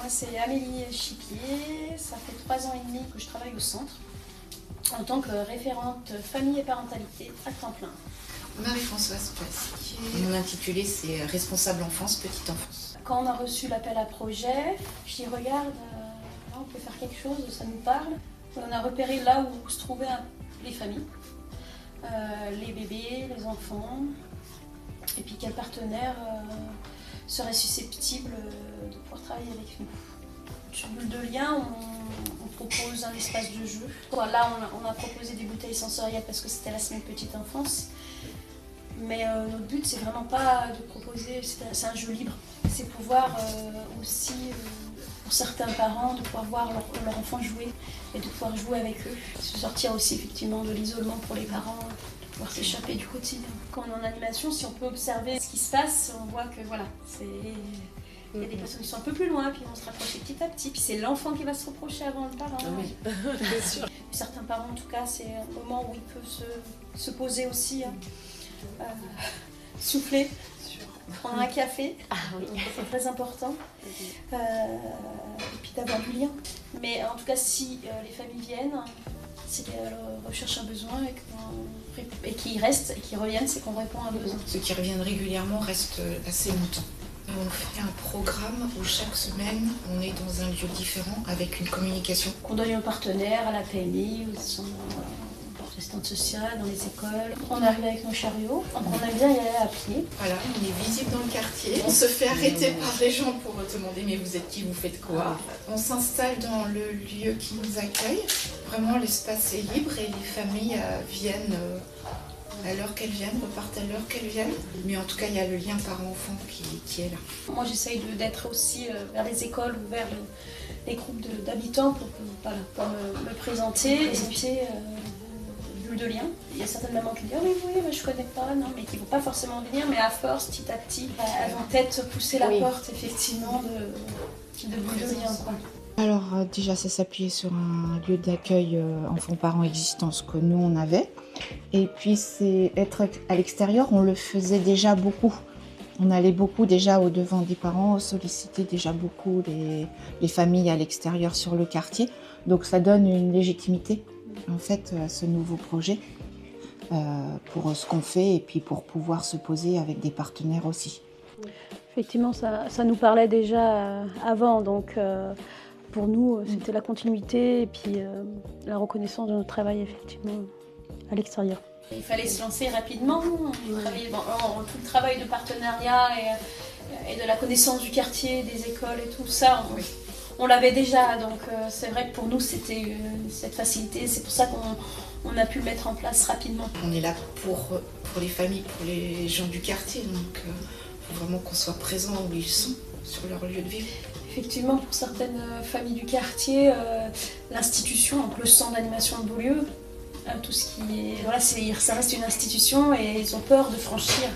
c'est Amélie Chipier, ça fait 3 ans et demi que je travaille au centre en tant que référente famille et parentalité à temps plein. Marie-Françoise Pasquier. Mon intitulé c'est responsable enfance, petite enfance. Quand on a reçu l'appel à projet, je dis regarde, là on peut faire quelque chose, ça nous parle. On a repéré là où se trouvaient les familles, les bébés, les enfants, et puis quel partenaire serait susceptible de pouvoir travailler avec nous. Sur Bulle de Lien, on propose un espace de jeu. Là, on a proposé des bouteilles sensorielles parce que c'était la semaine petite enfance. Mais notre but, c'est vraiment pas de proposer, c'est un jeu libre. C'est pouvoir aussi, pour certains parents, de pouvoir voir leur enfant jouer et de pouvoir jouer avec eux. Se sortir aussi effectivement de l'isolement pour les parents, de pouvoir s'échapper du quotidien. Quand on est en animation, si on peut observer ce qui se passe, on voit que voilà, il y a des personnes qui sont un peu plus loin, puis ils vont se rapprocher petit à petit, puis c'est l'enfant qui va se rapprocher avant le parent. Oui, bien sûr. Certains parents, en tout cas, c'est un moment où ils peuvent se poser aussi, souffler, prendre un café, c'est très important, et puis d'avoir du lien. Mais en tout cas, si les familles viennent, c'est qu'elles recherchent un besoin et qu'ils restent et qu'ils reviennent, c'est qu'on répond à un besoin. Ceux qui reviennent régulièrement restent assez longtemps. On fait un programme où chaque semaine, on est dans un lieu différent avec une communication. Qu'on donne aux partenaires, à la PMI, aux assistantes sociales, dans les écoles. On arrive avec nos chariots, donc on aime bien y aller à pied. Voilà, on est visible dans le quartier. On se fait arrêter par les gens pour demander mais vous êtes qui, vous faites quoi? On s'installe dans le lieu qui nous accueille. Vraiment, l'espace est libre et les familles viennent à l'heure qu'elles viennent, repartent à l'heure qu'elles viennent. Mais en tout cas, il y a le lien parent-enfant qui est là. Moi, j'essaye d'être aussi vers les écoles ou vers les groupes d'habitants pour me présenter. Et puis, Bulle de Lien. Il y a certaines mamans qui disent « oui, je connais pas », non, mais qui ne vont pas forcément venir. Mais à force, petit à petit, elles vont peut-être pousser la porte, effectivement, de Bulle de Lien, quoi. Alors déjà, ça s'appuyait sur un lieu d'accueil enfants-parents existant, ce que nous on avait. Et puis c'est être à l'extérieur, on le faisait déjà beaucoup. On allait beaucoup déjà au devant des parents, on sollicitait déjà beaucoup les familles à l'extérieur sur le quartier. Donc ça donne une légitimité en fait à ce nouveau projet pour ce qu'on fait et puis pour pouvoir se poser avec des partenaires aussi. Effectivement, ça nous parlait déjà avant, donc pour nous c'était la continuité et puis la reconnaissance de notre travail effectivement à l'extérieur. Il fallait se lancer rapidement, tout le travail de partenariat et de la connaissance du quartier, des écoles et tout ça, on l'avait déjà, donc c'est vrai que pour nous c'était cette facilité, c'est pour ça qu'on a pu le mettre en place rapidement. On est là pour les familles, pour les gens du quartier, donc il faut vraiment qu'on soit présent où ils sont, sur leur lieu de vie. Effectivement, pour certaines familles du quartier, l'institution, donc le centre d'animation de Beaulieu, tout ce qui est, voilà, ça reste une institution et ils ont peur de franchir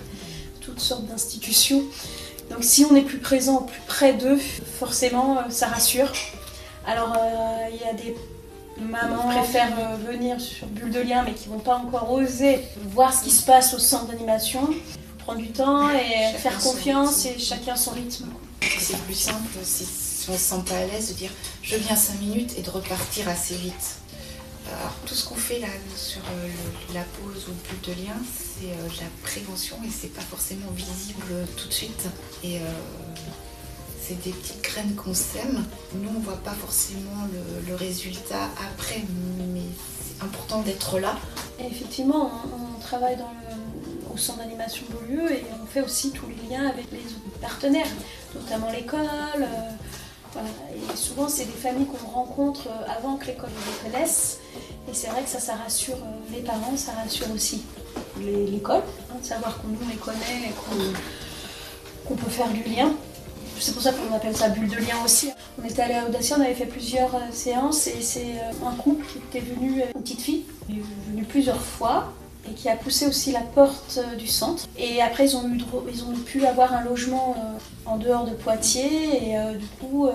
toutes sortes d'institutions. Donc si on est plus présent, plus près d'eux, forcément ça rassure. Alors il y a des mamans qui préfèrent venir sur Bulle de Lien mais qui ne vont pas encore oser voir ce qui se passe au centre d'animation. Il faut prendre du temps et faire confiance et chacun son rythme. C'est plus simple si on ne se sent pas à l'aise de dire je viens 5 minutes et de repartir assez vite. Alors, tout ce qu'on fait là sur la pause ou Bulle de Lien, c'est de la prévention et c'est pas forcément visible tout de suite. Et c'est des petites graines qu'on sème. Nous, on voit pas forcément le résultat après, mais c'est important d'être là. Et effectivement, on travaille au centre d'animation Beaulieu et on fait aussi tous les liens avec les partenaires, notamment l'école. Voilà. Et souvent, c'est des familles qu'on rencontre avant que l'école les connaisse. Et c'est vrai que ça rassure les parents, ça rassure aussi l'école, de savoir qu'on nous les connaît et qu'on peut faire du lien. C'est pour ça qu'on appelle ça Bulle de Lien aussi. On était allé à Audacia, on avait fait plusieurs séances et c'est un couple qui était venu, une petite fille, qui est venue plusieurs fois et qui a poussé aussi la porte du centre. Et après, ils ont pu avoir un logement en dehors de Poitiers et du coup,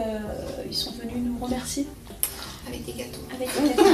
ils sont venus nous remercier. Avec des gâteaux. Avec des gâteaux.